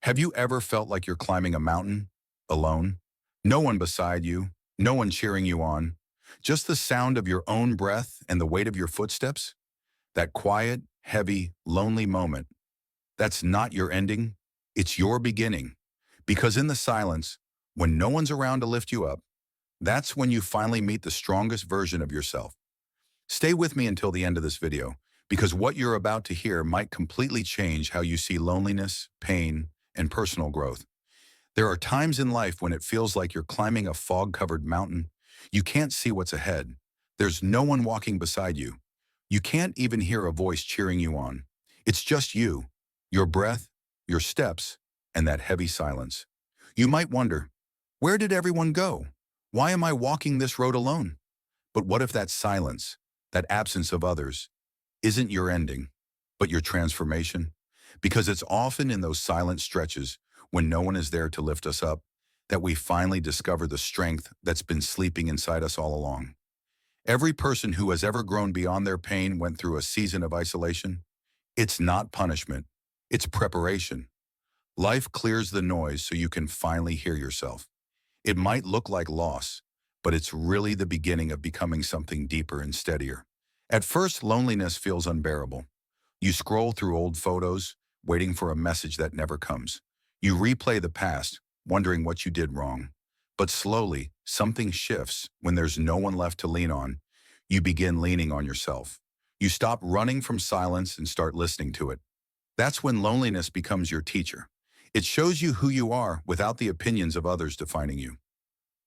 Have you ever felt like you're climbing a mountain alone? No one beside you, no one cheering you on, just the sound of your own breath and the weight of your footsteps? That quiet, heavy, lonely moment. That's not your ending, it's your beginning. Because in the silence, when no one's around to lift you up, that's when you finally meet the strongest version of yourself. Stay with me until the end of this video, because what you're about to hear might completely change how you see loneliness, pain, and personal growth. There are times in life when it feels like you're climbing a fog-covered mountain. You can't see what's ahead. There's no one walking beside you. You can't even hear a voice cheering you on. It's just you, your breath, your steps, and that heavy silence. You might wonder, where did everyone go? Why am I walking this road alone? But what if that silence, that absence of others, isn't your ending, but your transformation? Because it's often in those silent stretches when no one is there to lift us up that we finally discover the strength that's been sleeping inside us all along. Every person who has ever grown beyond their pain went through a season of isolation. It's not punishment, it's preparation. Life clears the noise so you can finally hear yourself. It might look like loss, but it's really the beginning of becoming something deeper and steadier. At first, loneliness feels unbearable. You scroll through old photos, waiting for a message that never comes. You replay the past, wondering what you did wrong. But slowly, something shifts when there's no one left to lean on. You begin leaning on yourself. You stop running from silence and start listening to it. That's when loneliness becomes your teacher. It shows you who you are without the opinions of others defining you.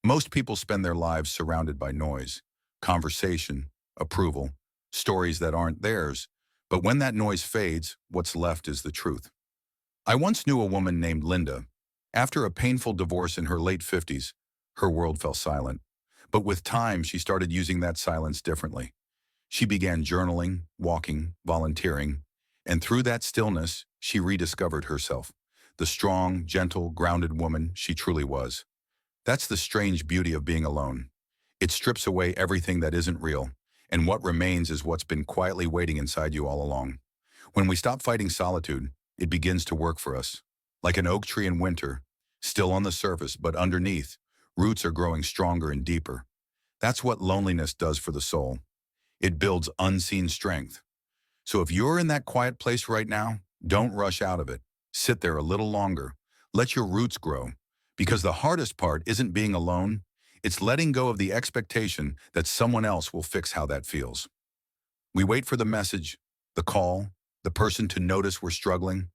Most people spend their lives surrounded by noise, conversation, approval, stories that aren't theirs. But when that noise fades, what's left is the truth. I once knew a woman named Linda. After a painful divorce in her late 50s, her world fell silent. But with time, she started using that silence differently. She began journaling, walking, volunteering, and through that stillness, she rediscovered herself, the strong, gentle, grounded woman she truly was. That's the strange beauty of being alone. It strips away everything that isn't real, and what remains is what's been quietly waiting inside you all along. When we stop fighting solitude, it begins to work for us. Like an oak tree in winter, still on the surface, but underneath, roots are growing stronger and deeper. That's what loneliness does for the soul. It builds unseen strength. So if you're in that quiet place right now, don't rush out of it. Sit there a little longer. Let your roots grow. Because the hardest part isn't being alone, it's letting go of the expectation that someone else will fix how that feels. We wait for the message, the call, the person to notice we're struggling.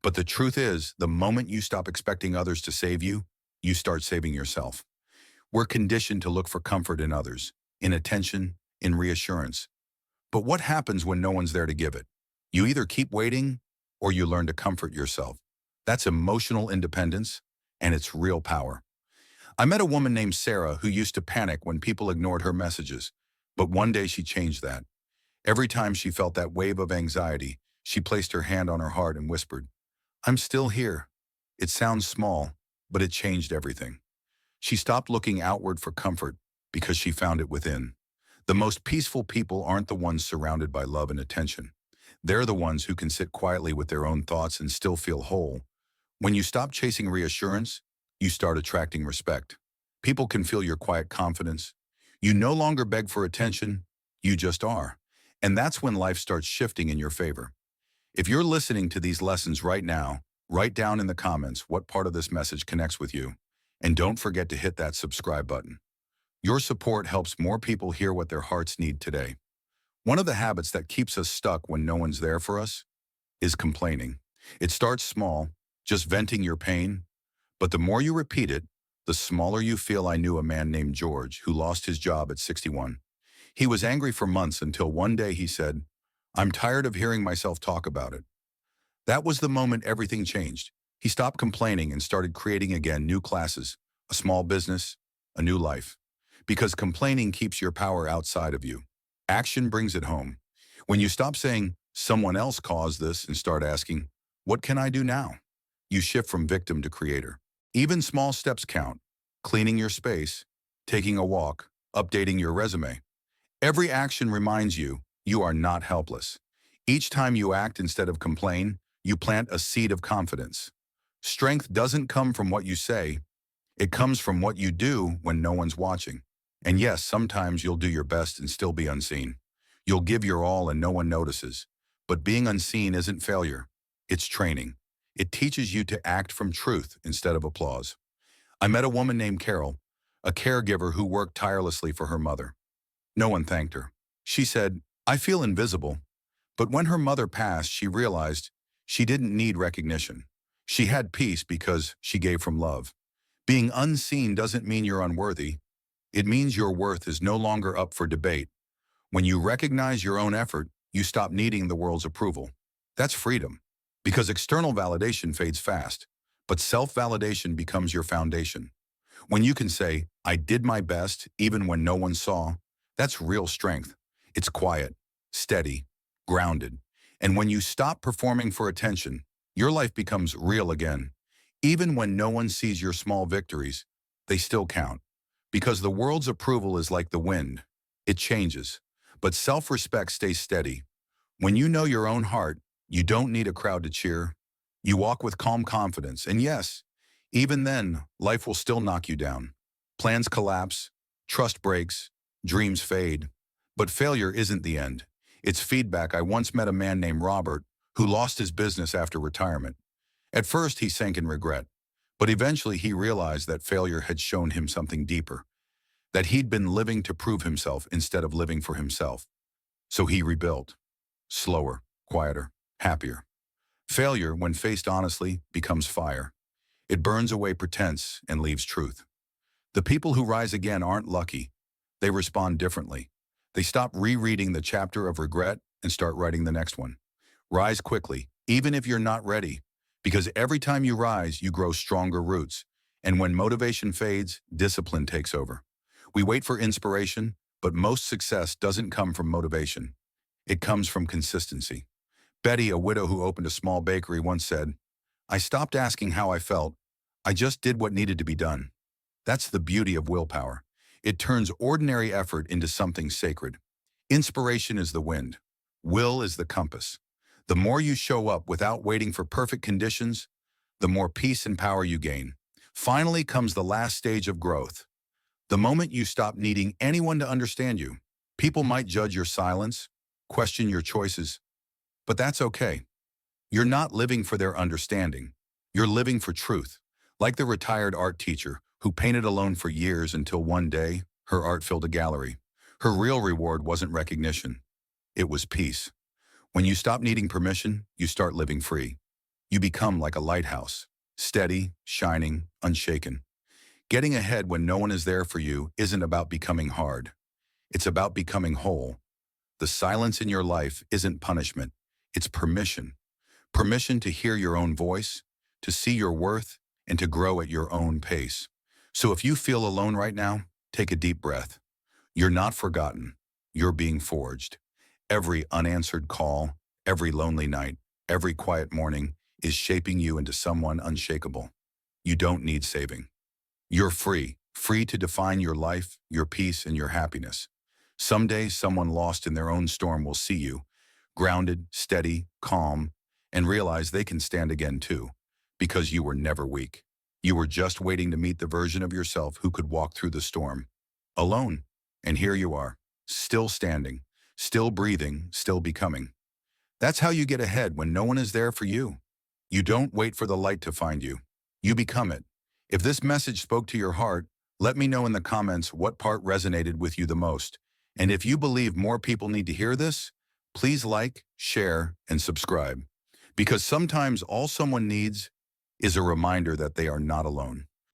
But the truth is, the moment you stop expecting others to save you, you start saving yourself. We're conditioned to look for comfort in others, in attention, in reassurance. But what happens when no one's there to give it? You either keep waiting or you learn to comfort yourself. That's emotional independence, and it's real power. I met a woman named Sarah who used to panic when people ignored her messages. But one day she changed that. Every time she felt that wave of anxiety, she placed her hand on her heart and whispered, "I'm still here." It sounds small, but it changed everything. She stopped looking outward for comfort because she found it within. The most peaceful people aren't the ones surrounded by love and attention. They're the ones who can sit quietly with their own thoughts and still feel whole. When you stop chasing reassurance, you start attracting respect. People can feel your quiet confidence. You no longer beg for attention, you just are. And that's when life starts shifting in your favor. If you're listening to these lessons right now, write down in the comments what part of this message connects with you. And don't forget to hit that subscribe button. Your support helps more people hear what their hearts need today. One of the habits that keeps us stuck when no one's there for us is complaining. It starts small, just venting your pain, but the more you repeat it, the smaller you feel. I knew a man named George who lost his job at 61. He was angry for months until one day he said, "I'm tired of hearing myself talk about it." That was the moment everything changed. He stopped complaining and started creating again new classes, a small business, a new life. Because complaining keeps your power outside of you. Action brings it home. When you stop saying, "Someone else caused this," and start asking, "What can I do now?" you shift from victim to creator. Even small steps count. Cleaning your space, taking a walk, updating your resume. Every action reminds you, you are not helpless. Each time you act instead of complain, you plant a seed of confidence. Strength doesn't come from what you say, it comes from what you do when no one's watching. And yes, sometimes you'll do your best and still be unseen. You'll give your all and no one notices. But being unseen isn't failure. It's training. It teaches you to act from truth instead of applause. I met a woman named Carol, a caregiver who worked tirelessly for her mother. No one thanked her. She said, "I feel invisible." But when her mother passed, she realized she didn't need recognition. She had peace because she gave from love. Being unseen doesn't mean you're unworthy. It means your worth is no longer up for debate. When you recognize your own effort, you stop needing the world's approval. That's freedom, because external validation fades fast, but self-validation becomes your foundation. When you can say, "I did my best even when no one saw," that's real strength. It's quiet, steady, grounded. And when you stop performing for attention, your life becomes real again. Even when no one sees your small victories, they still count. Because the world's approval is like the wind. It changes, but self-respect stays steady. When you know your own heart, you don't need a crowd to cheer. You walk with calm confidence, and yes, even then, life will still knock you down. Plans collapse, trust breaks, dreams fade. But failure isn't the end. It's feedback. I once met a man named Robert who lost his business after retirement. At first, he sank in regret, but eventually he realized that failure had shown him something deeper, that he'd been living to prove himself instead of living for himself. So he rebuilt, slower, quieter, happier. Failure, when faced honestly, becomes fire. It burns away pretense and leaves truth. The people who rise again aren't lucky. They respond differently. They stop rereading the chapter of regret and start writing the next one. Rise quickly, even if you're not ready, because every time you rise, you grow stronger roots. And when motivation fades, discipline takes over. We wait for inspiration, but most success doesn't come from motivation. It comes from consistency. Betty, a widow who opened a small bakery, once said, "I stopped asking how I felt. I just did what needed to be done." That's the beauty of willpower. It turns ordinary effort into something sacred. Inspiration is the wind. Will is the compass. The more you show up without waiting for perfect conditions, the more peace and power you gain. Finally comes the last stage of growth. The moment you stop needing anyone to understand you. People might judge your silence, question your choices, but that's okay. You're not living for their understanding. You're living for truth. Like the retired art teacher who painted alone for years until one day her art filled a gallery. Her real reward wasn't recognition. It was peace. When you stop needing permission, you start living free. You become like a lighthouse, steady, shining, unshaken. Getting ahead when no one is there for you isn't about becoming hard. It's about becoming whole. The silence in your life isn't punishment. It's permission. Permission to hear your own voice, to see your worth, and to grow at your own pace. So if you feel alone right now, take a deep breath. You're not forgotten. You're being forged. Every unanswered call, every lonely night, every quiet morning is shaping you into someone unshakable. You don't need saving. You're free, free to define your life, your peace, and your happiness. Someday, someone lost in their own storm will see you, grounded, steady, calm, and realize they can stand again too, because you were never weak. You were just waiting to meet the version of yourself who could walk through the storm, alone. And here you are, still standing, still breathing, still becoming. That's how you get ahead when no one is there for you. You don't wait for the light to find you. You become it. If this message spoke to your heart, let me know in the comments what part resonated with you the most. And if you believe more people need to hear this, please like, share, and subscribe. Because sometimes all someone needs is a reminder that they are not alone.